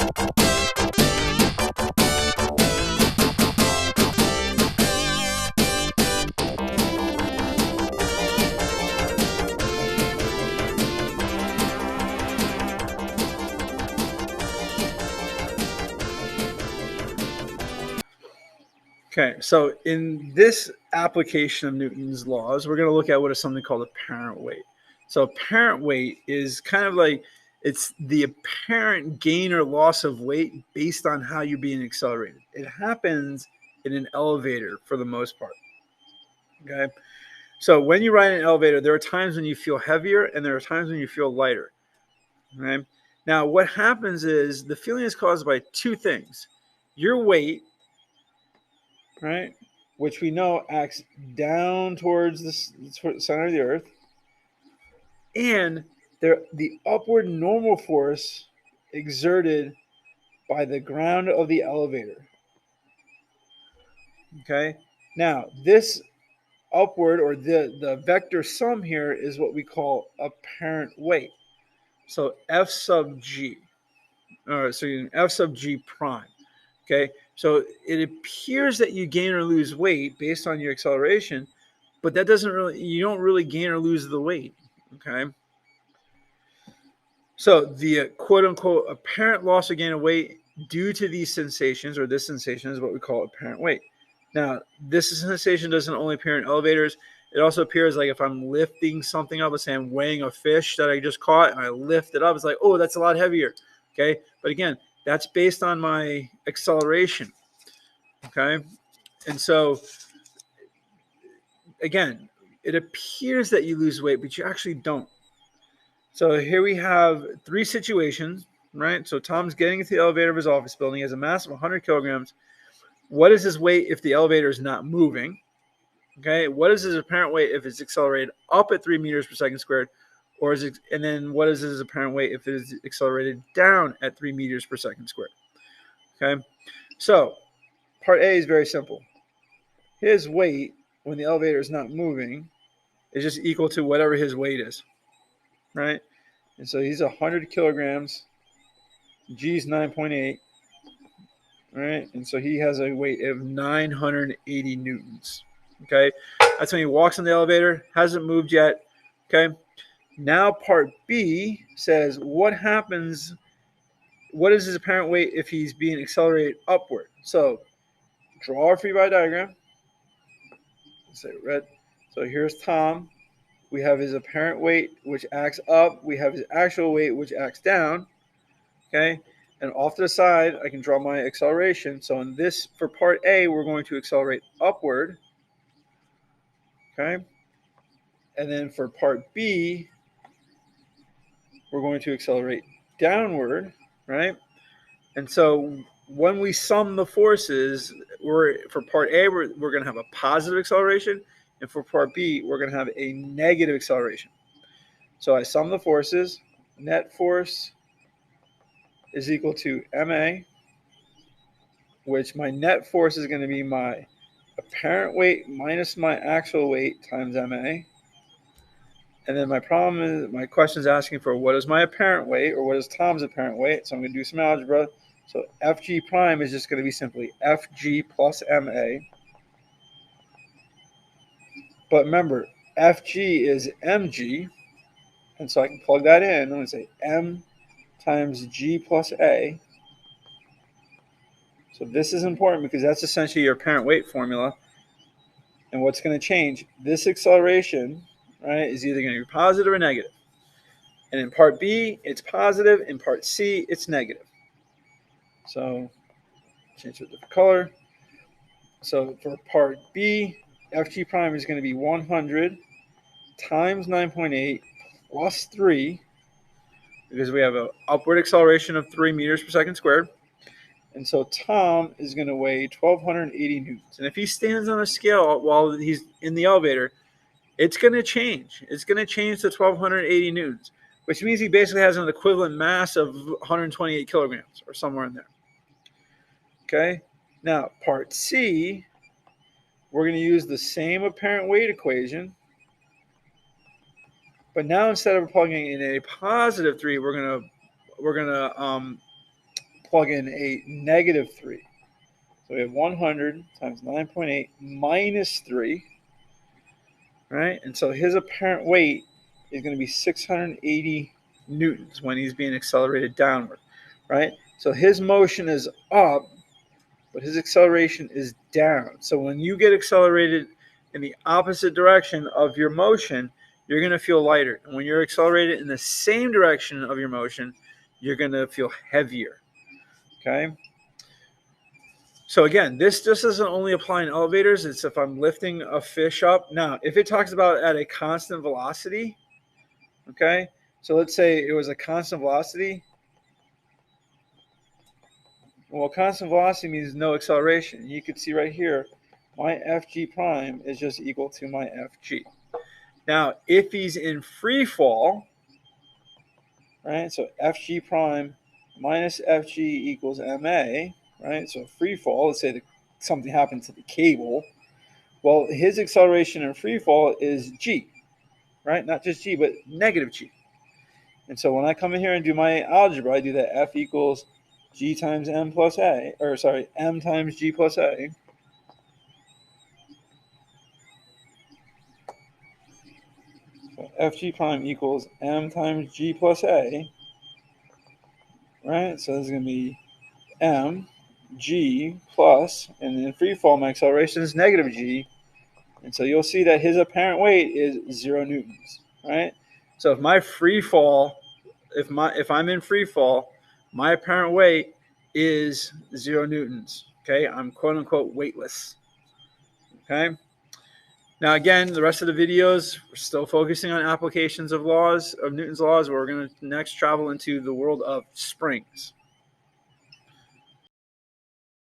Okay, so in this application of Newton's laws, we're going to look at what is something called apparent weight. So apparent weight is kind of like it's the apparent gain or loss of weight based on how you're being accelerated. It happens in an elevator for the most part. Okay, so when you ride in an elevator, there are times when you feel heavier and there are times when you feel lighter. Okay, now what happens is the feeling is caused by two things: your weight, right, which we know acts down towards the center of the earth, and the upward normal force exerted by the ground of the elevator. Okay, now this upward or the vector sum here is what we call apparent weight. So F sub G, so F sub G prime. Okay, so it appears that you gain or lose weight based on your acceleration, but that doesn't really, you don't really gain or lose the weight. Okay, so the quote unquote apparent loss or gain of weight due to these sensations, or this sensation, is what we call apparent weight. Now, this sensation doesn't only appear in elevators. It also appears like if I'm lifting something up, let's say I'm weighing a fish that I just caught and I lift it up, it's like, oh, that's a lot heavier. Okay, but again, that's based on my acceleration. Okay, and so again, it appears that you lose weight, but you actually don't. So here we have three situations, right? So Tom's getting into the elevator of his office building. He has a mass of 100 kilograms. What is his weight if the elevator is not moving? Okay, what is his apparent weight if it's accelerated up at 3 meters per second squared? Or is it, and then what is his apparent weight if it is accelerated down at 3 meters per second squared? Okay, so part A is very simple. His weight when the elevator is not moving is just equal to whatever his weight is, right? And so he's 100 kilograms. G is 9.8, right? And so he has a weight of 980 newtons. Okay, that's when he walks in the elevator, hasn't moved yet. Okay, now part B says what happens, what is his apparent weight if he's being accelerated upward? So draw a free body diagram. Let's say red. So here's Tom. We have his apparent weight, which acts up. We have his actual weight, which acts down. Okay, and off to the side, I can draw my acceleration. So in this, for part A, we're going to accelerate upward. Okay, and then for part B, we're going to accelerate downward, right? And so when we sum the forces, for part A, we're going to have a positive acceleration, and for part B, we're going to have a negative acceleration. So I sum the forces. Net force is equal to MA, which my net force is going to be my apparent weight minus my actual weight times MA. And then my question is asking for what is my apparent weight, or what is Tom's apparent weight. So I'm going to do some algebra. So FG prime is just going to be simply FG plus MA. But remember, FG is MG. And so I can plug that in. I'm going to say M times G plus A. So this is important because that's essentially your apparent weight formula. And what's going to change, this acceleration, right, is either going to be positive or negative. And in part B, it's positive. In part C, it's negative. So change to a different color. So for part B, FG prime is going to be 100 times 9.8 plus 3, because we have an upward acceleration of 3 meters per second squared. And so Tom is going to weigh 1,280 newtons. And if he stands on a scale while he's in the elevator, it's going to change. It's going to change to 1,280 newtons, which means he basically has an equivalent mass of 128 kilograms or somewhere in there. Okay. Now, part C, we're going to use the same apparent weight equation. But now instead of plugging in a positive 3, we're going to plug in a -3. So we have 100 times 9.8 minus 3, right? And so his apparent weight is going to be 680 newtons when he's being accelerated downward, right? So his motion is up, but his acceleration is down. So when you get accelerated in the opposite direction of your motion, you're going to feel lighter. And when you're accelerated in the same direction of your motion, you're going to feel heavier, okay? So again, this just doesn't only apply in elevators. It's if I'm lifting a fish up. Now, if it talks about at a constant velocity, okay, so let's say it was a constant velocity. Well, constant velocity means no acceleration. You can see right here, my FG prime is just equal to my FG. Now, if he's in free fall, right, so FG prime minus FG equals MA, right, so free fall, let's say something happened to the cable. Well, his acceleration in free fall is G, right, not just G, but negative G. And so when I come in here and do my algebra, I do that F equals G times M plus A, or sorry, M times G plus A. So FG prime equals M times G plus A, right? So this is going to be M, G plus, and in free fall, my acceleration is negative G. And so you'll see that his apparent weight is 0 newtons, right? So if my free fall, if I'm in free fall, my apparent weight is 0 newtons, okay? I'm quote unquote weightless, okay? Now, again, the rest of the videos, we're still focusing on applications of laws, of Newton's laws, where we're going to next travel into the world of springs.